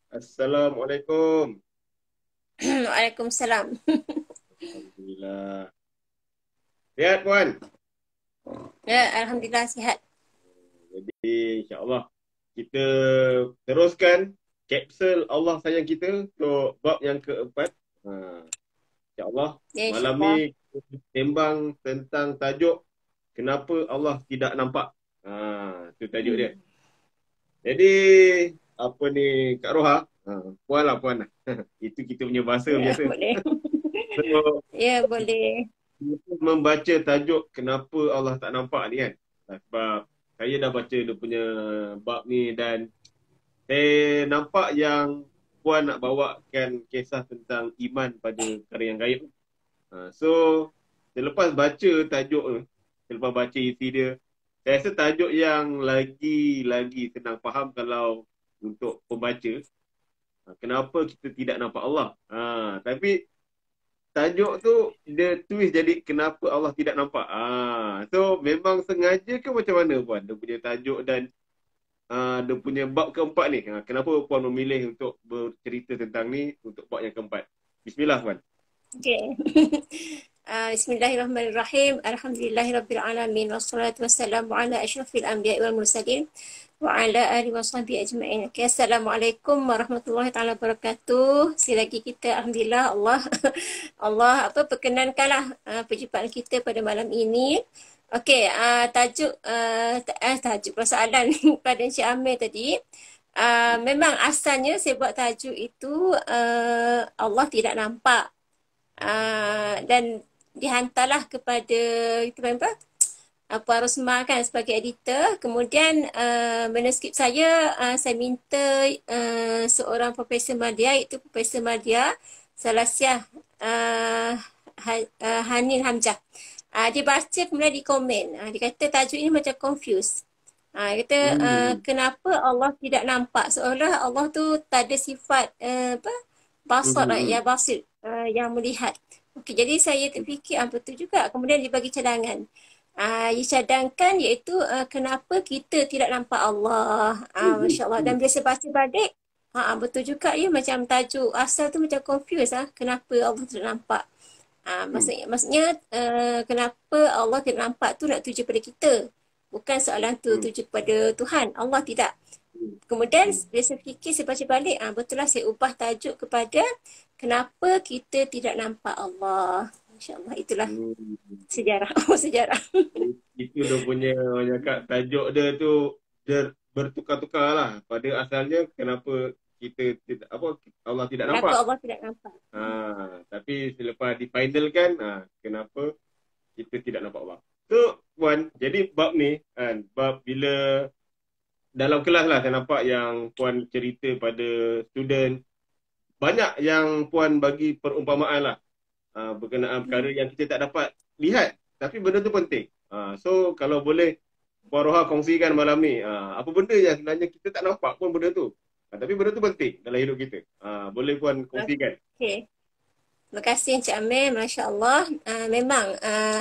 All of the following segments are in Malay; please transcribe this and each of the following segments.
Assalamualaikum. Waalaikumsalam. Alhamdulillah. Sihat Puan? Ya, Alhamdulillah sihat. Jadi insyaAllah kita teruskan kapsul Allah sayang kita untuk bab yang keempat. Ha, InsyaAllah Ya, malam ni insyaAllah. kita sembang tentang tajuk kenapa Allah tidak nampak. Itu tajuk dia. Hmm. Jadi apa ni Kak Roha? Puan lah Puan lah. Itu kita punya bahasa Ya, biasa. boleh. So, Ya, boleh. membaca tajuk kenapa Allah tak nampak ni kan. Sebab saya dah baca dia punya bab ni dan saya nampak yang Puan nak bawakan kisah tentang iman pada perkara yang gaib. So, selepas baca tajuk tu, selepas baca isi dia, saya rasa tajuk yang lagi senang faham kalau untuk pembaca. Kenapa kita tidak nampak Allah? Tapi tajuk tu dia twist jadi kenapa Allah tidak nampak. So memang sengaja ke macam mana Puan? Dia punya tajuk dan dia punya bab keempat ni. Kenapa Puan memilih untuk bercerita tentang ni untuk bab yang keempat? Bismillah Puan. Okey. Bismillahirrahmanirrahim. Alhamdulillahirabbil wassalatu wassalamu ala asyrafil anbiya'i wal mursalin wa ala alihi washabihi ajma'in. Okay, Assalamualaikum warahmatullahi taala wabarakatuh. Sekali lagi kita alhamdulillah Allah Allah perkenankanlah perjumpaan kita pada malam ini. Okey, tajuk persoalan pada Encik Amir tadi. Memang asalnya saya buat tajuk itu Allah tidak nampak. Dan dihantarlah kepada itu apa? Puan Rosma kan sebagai editor. Kemudian manuskrip saya minta seorang Profesor Madya, iaitu Profesor Madya Salasiah Hanin Hamzah. Dia baca kemudian di komen. Dia kata tajuk ini macam confused. Dia kata Hmm. kenapa Allah tidak nampak? Seolah Allah tu tak ada sifat basar lah, Hmm. ya basir, yang melihat. Okey, jadi saya terfikir betul juga. Kemudian dibagi cadangan. Dicadangkan iaitu kenapa kita tidak nampak Allah. Masya Allah. Dan bila saya baca balik, betul juga ya, macam tajuk asal tu macam confused. Kenapa Allah tidak nampak. Maksudnya kenapa Allah tidak nampak tu nak tuju pada kita. Bukan soalan tu tuju pada Tuhan. Allah tidak. Kemudian bila saya fikir, saya baca balik, betul lah saya ubah tajuk kepada kenapa kita tidak nampak Allah. InsyaAllah itulah sejarah. Oh, sejarah. Itu dia punya orang cakap tajuk dia tu dia bertukar-tukar lah. Pada asalnya kenapa kita tidak apa Allah tidak Kenapa nampak. Allah tidak nampak? Tapi selepas difinalkan, kenapa kita tidak nampak Allah. So, Puan, jadi bab ni, kan, bab bila dalam kelas lah saya nampak yang Puan cerita pada student, banyak yang Puan bagi perumpamaan lah berkenaan perkara yang kita tak dapat lihat. Tapi benda tu penting. So, kalau boleh Puan Roha kongsikan malam ni, apa benda yang sebenarnya kita tak nampak pun benda tu. Tapi benda tu penting dalam hidup kita. Boleh Puan kongsikan. Okey. Terima kasih Encik Amir, Masya Allah. Memang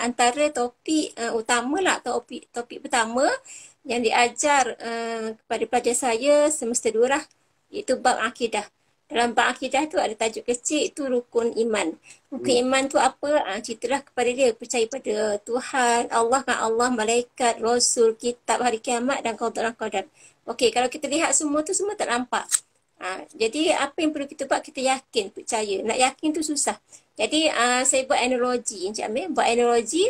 antara topik utama lah, topik pertama yang diajar kepada pelajar saya semester 2 lah, iaitu bab akidah. Dalam bab akidah tu ada tajuk kecil, itu rukun iman. Rukun Hmm. iman tu apa? Ceritalah kepada dia, percaya pada Tuhan, Allah, malaikat, Rasul, kitab, hari kiamat dan qadar. Okey, kalau kita lihat semua tu semua tak nampak. Jadi apa yang perlu kita buat, kita yakin, percaya. Nak yakin tu susah. Jadi saya buat analogi, Encik Amir buat analogi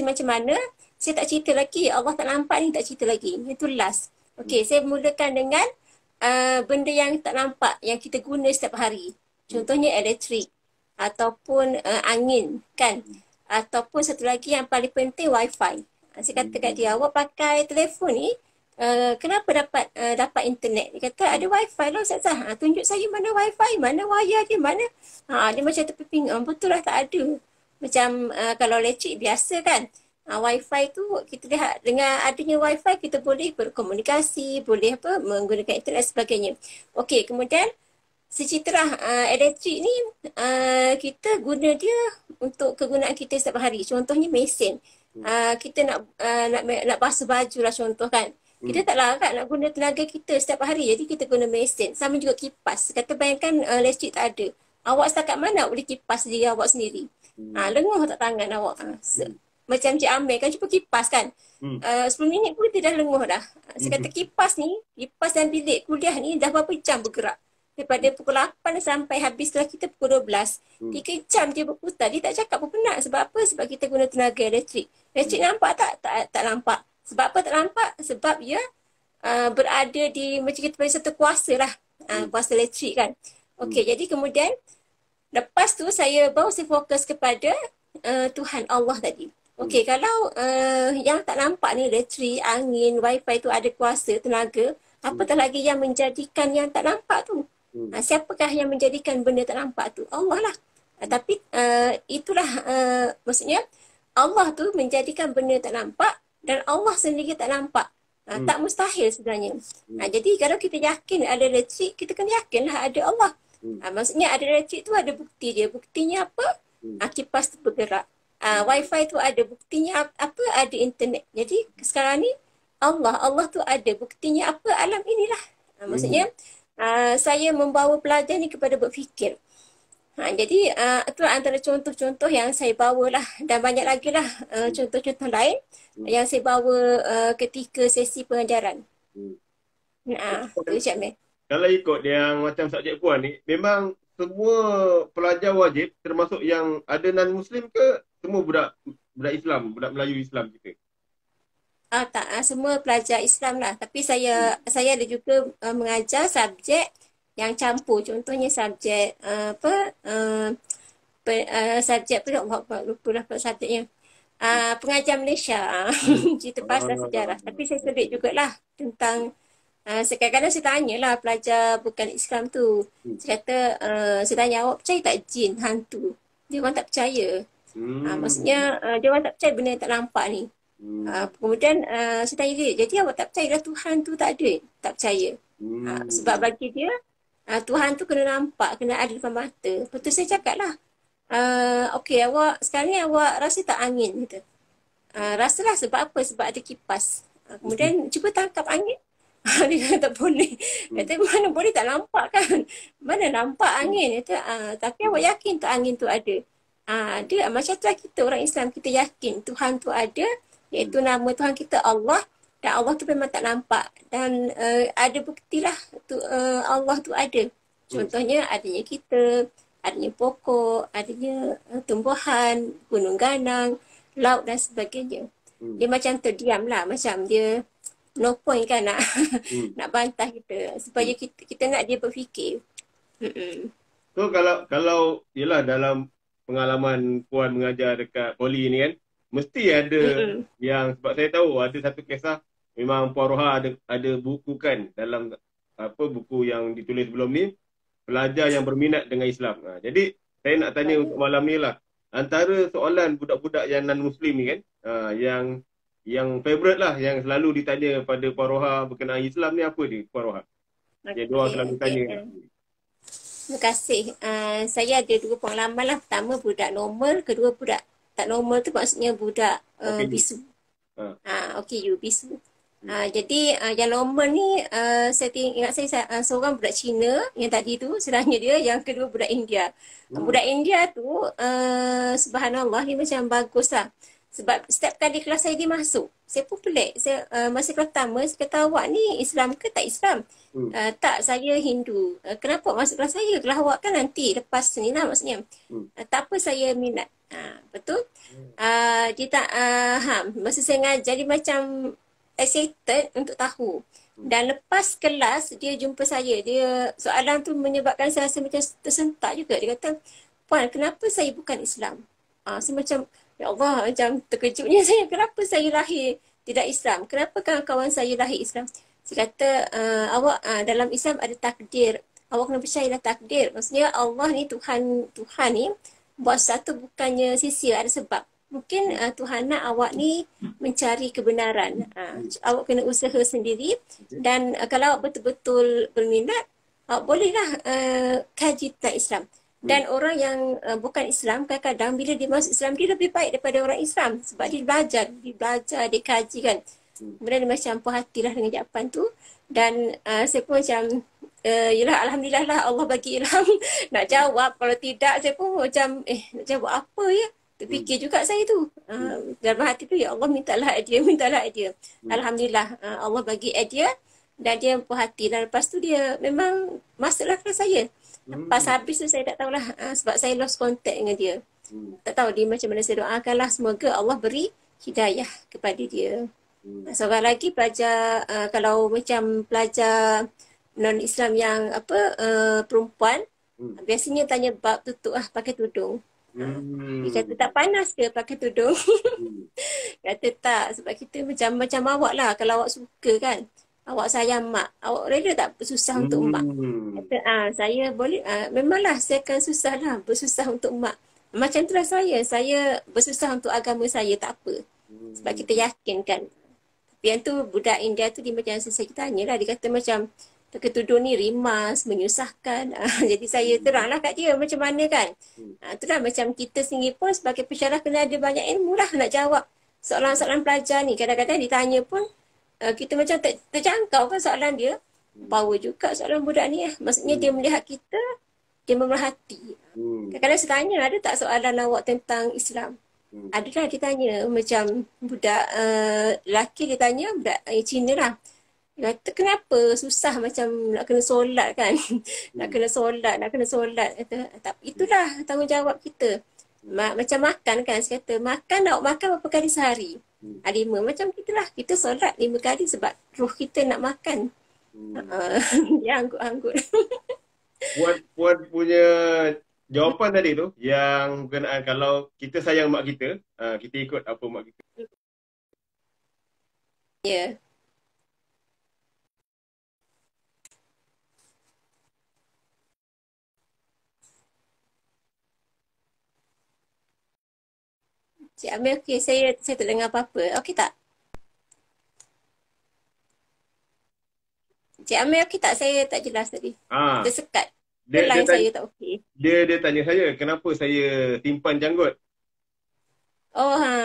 macam mana? Saya tak cerita lagi, Allah tak nampak ni, tak cerita lagi. Itu last. Okey, saya mulakan dengan benda yang tak nampak, yang kita guna setiap hari. Contohnya elektrik, ataupun angin, kan? Ataupun satu lagi yang paling penting, wifi. Saya kata kat dia, awak pakai telefon ni, kenapa dapat internet? Dia kata ada wifi lah Ustazah. Tunjuk saya mana wifi, mana wayar dia, mana. Dia macam terping, betul lah tak ada. Macam kalau elektrik biasa kan. Wifi tu kita lihat dengan adanya wifi kita boleh berkomunikasi, boleh menggunakan internet dan sebagainya. Okey, kemudian sejahtera elektrik ni kita guna dia untuk kegunaan kita setiap hari. Contohnya mesin. Kita nak basuh baju lah contoh kan. Kita tak larat nak guna tenaga kita setiap hari. Jadi kita guna mesin. Sama juga kipas. Kata bayangkan listrik tak ada. Awak setakat mana boleh kipas diri awak sendiri? Lenguh tak tangan awak? Macam Cik Amir kan cuba kipas kan. 10 minit pun dia dah lenguh dah. Saya kata kipas ni, kipas dalam bilik kuliah ni dah berapa jam bergerak. Daripada pukul 8 sampai habislah kita pukul 12. 3 jam dia berputar. Dia tak cakap pun penat. Sebab apa? Sebab kita guna tenaga elektrik. Elektrik nampak tak? Tak nampak. Sebab apa tak nampak? Sebab dia berada di, macam kita panggil satu kuasa lah. Kuasa elektrik kan. Okey, jadi kemudian lepas tu saya baru saya fokus kepada Tuhan Allah tadi. Okey, kalau yang tak nampak ni elektrik, angin, wifi tu ada kuasa, tenaga, apatah lagi yang menjadikan yang tak nampak tu. Siapakah yang menjadikan benda tak nampak tu? Allah lah. Tapi itulah maksudnya Allah tu menjadikan benda tak nampak dan Allah sendiri tak nampak. Tak mustahil sebenarnya. Jadi kalau kita yakin ada elektrik, kita kena yakinlah ada Allah. Maksudnya ada elektrik tu ada bukti dia. Buktinya apa? Kipas tu bergerak. Wifi tu ada buktinya apa? Ada internet. Jadi sekarang ni Allah tu ada buktinya apa? Alam inilah. Maksudnya saya membawa pelajar ni kepada berfikir. Jadi itu antara contoh-contoh yang saya bawalah dan banyak lagi lah contoh-contoh lain yang saya bawa ketika sesi pengajaran. Itu Cik Amir. Kalau ikut yang macam subjek puan ni, memang semua pelajar wajib termasuk yang ada non-Muslim ke semua budak Islam, budak Melayu Islam kita? Tak, semua pelajar Islam lah. Tapi saya ada juga mengajar subjek yang campur. Contohnya subjek subjek apa? Lupa lah subjeknya. Pengajar Malaysia. Cerita pasal sejarah. Tapi saya sebut jugalah tentang kadang-kadang saya tanyalah pelajar bukan Islam tu. Saya kata, saya tanya awak percaya tak jin, hantu? Dia orang tak percaya. Maksudnya dia orang tak percaya benda yang tak nampak ni. Kemudian saya tanya dia, jadi awak tak percaya Tuhan tu tak ada? Tak percaya. Sebab bagi dia Tuhan tu kena nampak, kena ada depan mata. Lepas tu saya cakap lah, okey awak sekarang ni awak rasa tak angin? Kata. Rasalah sebab apa? Sebab ada kipas. Kemudian cuba tangkap angin. Dia kata tak boleh. Kata mana boleh, tak nampak kan? Mana nampak angin? Kata tapi awak yakin tak angin tu ada? Dia macam tu lah kita orang Islam, kita yakin Tuhan tu ada, iaitu nama Tuhan kita Allah, dan Allah tu memang tak nampak dan ada buktilah tu, Allah tu ada. Contohnya adanya kita, adanya pokok, adanya tumbuhan, gunung ganang, laut dan sebagainya. Dia macam terdiam lah, macam dia no point kan nak nak bantah kita supaya kita nak dia berfikir. So kalau yalah dalam pengalaman puan mengajar dekat poli ni kan, mesti ada yang, sebab saya tahu ada satu kisah memang Puan Roha ada buku kan dalam buku yang ditulis sebelum ni, pelajar yang berminat dengan Islam. Jadi saya nak tanya untuk malam ni lah, antara soalan budak-budak yang non-Muslim ni kan, yang favourite lah, yang selalu ditanya pada Puan Roha berkenaan Islam ni, apa dia Puan Roha? Yang diorang selalu tanya. Terima kasih. Saya ada 2 pengalaman lah. Pertama budak normal, kedua budak tak normal tu maksudnya budak bisu. OKU bisu. Jadi yang normal ni saya ingat saya seorang budak Cina yang tadi tu, sebenarnya dia, yang kedua budak India. Budak India tu subhanallah dia macam bagus lah. Sebab setiap kali kelas saya dia masuk, saya pun pelik. Masa kelas pertama, saya kata awak ni Islam ke tak Islam? Tak, saya Hindu. Kenapa masuk kelas saya? Kelas awak kan nanti lepas ni lah maksudnya. Tak apa, saya minat. Betul? Dia tak, masa saya ngajar dia macam excited untuk tahu. Dan lepas kelas, dia jumpa saya. Soalan tu menyebabkan saya rasa macam tersentak juga. Dia kata, Puan, kenapa saya bukan Islam? Saya macam, ya Allah, macam terkejutnya saya. Kenapa saya lahir tidak Islam? Kenapa kawan-kawan saya lahir Islam? Saya kata, awak dalam Islam ada takdir. Awak kena percayalah takdir. Maksudnya Allah ni, Tuhan ni buat sesuatu bukannya sia-sia, ada sebab. Mungkin Tuhan nak awak ni mencari kebenaran. Awak kena usaha sendiri. Dan kalau awak betul-betul berminat, awak bolehlah kaji tentang Islam. Dan orang yang bukan Islam, kadang-kadang bila dia masuk Islam, dia lebih baik daripada orang Islam. Sebab dia belajar, dia kaji kan. Hmm. Kemudian dia macam puas hati lah dengan jawapan tu. Dan saya pun macam, yelah Alhamdulillah lah Allah bagi ilham nak jawab. Kalau tidak saya pun macam, nak jawab apa ya? Hmm. Terfikir juga saya tu. Hmm. Dalam hati tu, ya Allah mintalah idea, mintalah idea. Hmm. Alhamdulillah Allah bagi idea dan dia puas hati. Dan lepas tu dia memang masuklah ke saya. Lepas Hmm. habis tu saya tak tahulah sebab saya lost contact dengan dia. Hmm. Tak tahu dia macam mana, saya doakanlah semoga Allah beri hidayah kepada dia. Hmm. Seorang lagi pelajar, kalau macam pelajar non-Islam yang perempuan, Hmm. biasanya tanya bab tutup pakai tudung. Dia kata Hmm. tak panas ke pakai tudung? Hmm. Kata tak, sebab kita macam awak lah. Kalau awak suka kan, awak sayang mak, awak rela tak bersusah untuk mak? Hmm. Kata, saya boleh, memanglah saya akan susah lah, bersusah untuk mak. Macam itulah saya bersusah untuk agama saya, tak apa. Sebab kita yakin kan. Tapi yang tu budak India tu dia macam saya tanya lah, dia kata macam pakai tudung ni rimas, menyusahkan. Jadi saya teranglah kat dia macam mana kan. Itulah macam kita sendiri pun sebagai pensyarah kena ada banyak ilmu lah nak jawab soalan-soalan pelajar ni. Kadang-kadang ditanya pun kita macam terjangkau kan soalan dia. Power juga soalan budak ni. Maksudnya dia melihat kita, dia memerhati. Hmm. Kadang-kadang saya tanya, ada tak soalan awak tentang Islam? Adalah dia tanya, macam budak lelaki dia tanya, budak Cina lah. Dia kata kenapa susah macam nak kena solat kan. nak kena solat. Kata, itulah tanggungjawab kita. Macam makan kan, saya kata makan awak makan berapa kali sehari? 5. Macam itulah, kita solat 5 kali sebab roh kita nak makan. Dia anggut-anggut. Puan punya jawapan tadi tu yang berkenaan kalau kita sayang mak kita, kita ikut apa mak kita. Ya. Cik Amir, okey, saya tak dengar apa-apa. Okey tak? Cik Amir, okey tak? Saya tak jelas tadi. Ah, Tersekat. Ke dia line tanya, saya tak okey? dia tanya saya kenapa saya simpan janggut. Oh, ha.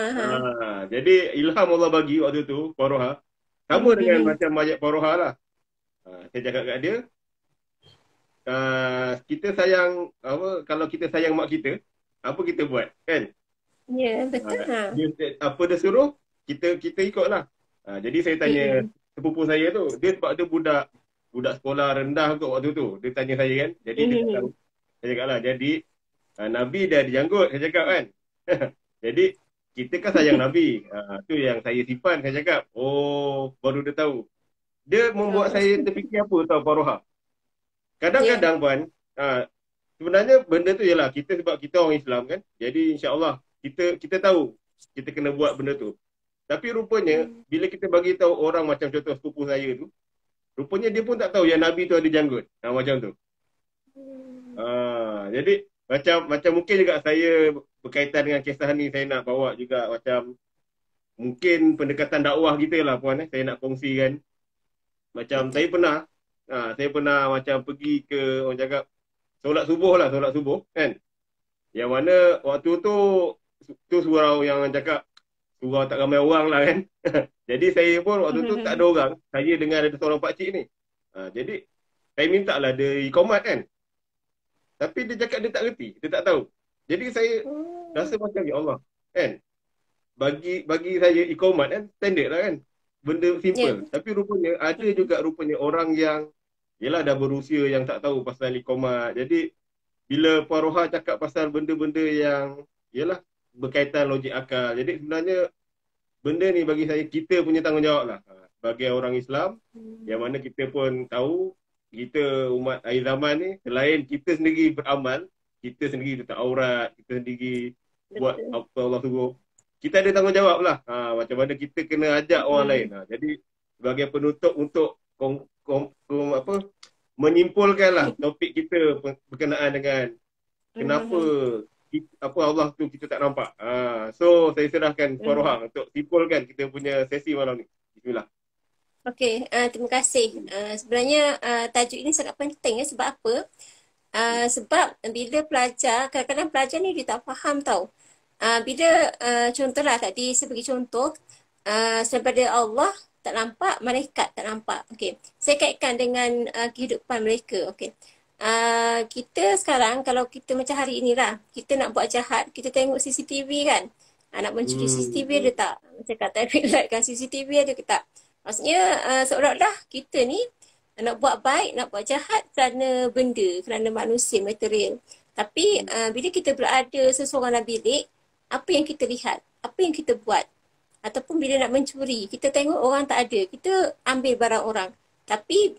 Jadi ilham Allah bagi waktu tu Paroha sama dengan macam ayat Paroha lah. Saya cakap kat dia, kita sayang apa, kalau kita sayang mak kita, apa kita buat kan? Ya, betul. Apa dia suruh, kita ikutlah. Jadi saya tanya sepupu saya tu, dia sebab dia budak sekolah rendah kot waktu tu. Dia tanya saya kan. Jadi dia tak tahu. Saya cakap lah, jadi Nabi dah dijanggut, saya cakap kan. Jadi kita kan sayang Nabi. Tu yang saya simpan, saya cakap. Oh, baru dia tahu. Dia membuat saya terfikir apa tahu Paroha. Kadang-kadang Puan, sebenarnya benda tu ialah kita sebab kita orang Islam kan. Jadi insya-Allah kita tahu kita kena buat benda tu. Tapi rupanya bila kita bagi tahu orang macam contoh sepupu saya tu, rupanya dia pun tak tahu yang Nabi tu ada janggut. Macam tu. Jadi macam mungkin juga saya berkaitan dengan kisah ni, saya nak bawa juga macam mungkin pendekatan dakwah kita lah Puan. Saya nak kongsikan. Macam saya pernah macam pergi ke orang cakap solat subuh kan. Yang mana waktu tu surau yang cakap surau tak ramai orang lah kan. Jadi saya pun waktu tu tak ada orang. Saya dengan ada seorang pakcik ni. Jadi saya minta lah dia ikomat kan. Tapi dia cakap dia tak reti, dia tak tahu. Jadi saya rasa macam ya Allah kan. Bagi saya ikomat kan standard lah kan. Benda simple. Tapi rupanya ada juga orang yang yelah dah berusia yang tak tahu pasal ikomat. Jadi bila Puan Roha cakap pasal benda-benda yang yelah berkaitan logik akal. Jadi sebenarnya benda ni bagi saya kita punya tanggungjawab lah. Sebagai orang Islam yang mana kita pun tahu kita umat akhir zaman ni selain kita sendiri beramal, kita sendiri letak aurat, kita sendiri buat apa Allah suruh. Kita ada tanggungjawab lah. Macam mana kita kena ajak orang lain. Jadi sebagai penutup untuk menyimpulkan lah topik kita berkenaan dengan kenapa Allah tu kita tak nampak. So saya serahkan Puan Roha untuk simpulkan kita punya sesi malam ni. Bismillah. Okey, terima kasih. Sebenarnya tajuk ini sangat penting sebab apa? Sebab bila pelajar, kadang-kadang pelajar ni dia tak faham tau. Bila contohlah tadi saya bagi contoh, daripada Allah tak nampak, malaikat tak nampak. Okey. Saya kaitkan dengan kehidupan mereka. Okey. Kita sekarang kalau kita macam hari inilah, kita nak buat jahat, kita tengok CCTV kan. Nak mencuri CCTV ada Betul. tak? Macam kata light kan CCTV ada ke tak? Maksudnya seolah-olah kita ni nak buat baik, nak buat jahat kerana benda, kerana manusia, material. Tapi bila kita berada seseorang dalam bilik, apa yang kita lihat? Apa yang kita buat? Ataupun bila nak mencuri, kita tengok orang tak ada, kita ambil barang orang. Tapi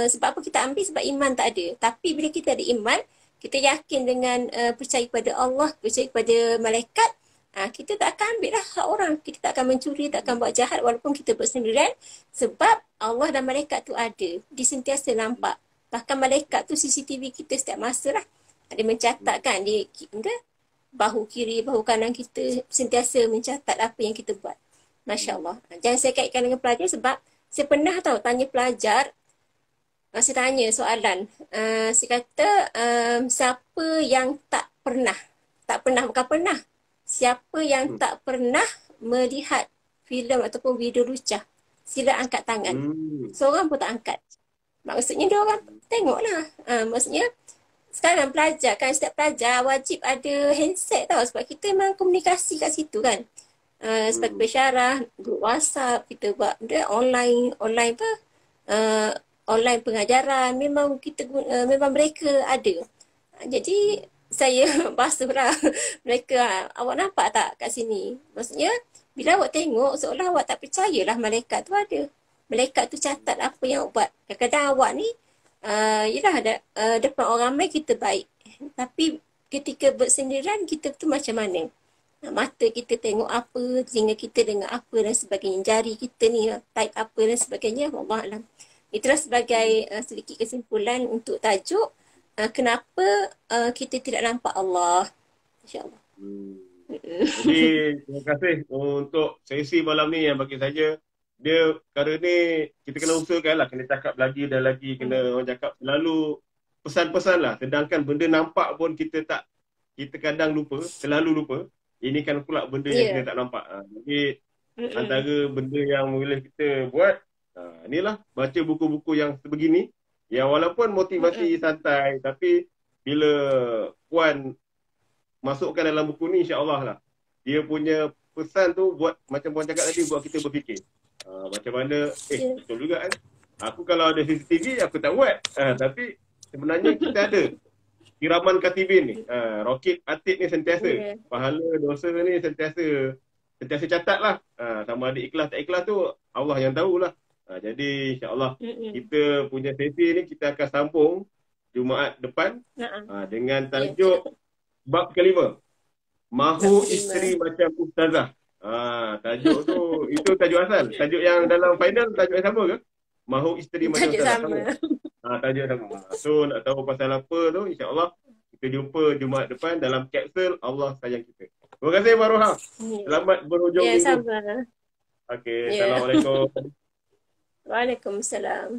sebab apa kita ambil? Sebab iman tak ada. Tapi bila kita ada iman, kita yakin dengan percaya pada Allah, percaya pada malaikat, kita tak akan ambil lah hak orang. Kita tak akan mencuri, tak akan buat jahat walaupun kita bersendirian. Sebab Allah dan malaikat tu ada. Dia sentiasa nampak. Bahkan malaikat tu CCTV kita setiap masa lah. Dia mencatat kan, dia bahu kiri, bahu kanan kita sentiasa mencatat apa yang kita buat. Masya Allah. Jangan saya kaitkan dengan pelajar sebab saya pernah tahu tanya pelajar, saya tanya soalan. Saya kata, siapa yang bukan pernah. Siapa yang tak pernah melihat filem ataupun video lucah, sila angkat tangan. Seorang pun tak angkat. Maksudnya dia orang tengoklah. Maksudnya sekarang pelajar kan, setiap pelajar wajib ada handset tau, sebab kita memang komunikasi kat situ kan. Seperti bersyarah, grup WhatsApp, kita buat online apa, online pengajaran, memang kita memang mereka ada. Jadi saya basuhlah mereka, awak nampak tak kat sini? Maksudnya bila awak tengok seolah awak tak percayalah malaikat tu ada. Malaikat tu catat apa yang awak buat. Kadang-kadang awak ni yelah depan orang ramai kita baik. Tapi ketika bersendirian kita tu macam mana? Mata kita tengok apa, telinga kita dengar apa dan sebagainya. Jari kita ni type apa dan sebagainya. Wallahualam. Itulah sebagai sedikit kesimpulan untuk tajuk kenapa kita tidak nampak Allah. InsyaAllah. Jadi terima kasih untuk sesi malam ni yang bagi saya dia perkara ni kita kena usahakan lah, kena cakap lagi dan lagi, kena orang cakap selalu pesan-pesan lah. Sedangkan benda nampak pun kita kadang lupa, selalu lupa. Ini kan pula benda yang kita tak nampak. Jadi antara benda yang boleh kita buat, inilah baca buku-buku yang sebegini, yang walaupun motivasi santai, tapi bila Puan masukkan dalam buku ni, insya-Allah lah dia punya pesan tu buat macam Puan cakap tadi, buat kita berfikir macam mana betul juga kan, aku kalau ada CCTV aku tak buat, tapi sebenarnya kita ada kiraman katibin ni, Rokib Atid ni sentiasa pahala dosa ni sentiasa catat lah, sama ada ikhlas tak ikhlas tu Allah yang tahulah. Jadi insya-Allah kita punya sesi ni kita akan sambung Jumaat depan dengan tajuk bab kelima, mahu isteri macam ustazah. Tajuk tu itu tajuk asal. Tajuk yang dalam final tajuk yang sama ke? Mahu isteri macam ustazah sama. Tajuk sama. So nak tahu pasal apa tu, insya-Allah kita jumpa Jumaat depan dalam kapsul Allah sayang kita. Terima kasih Maruha. Selamat berhujung minggu. Sama. Okey, assalamualaikum. Waalaikumsalam.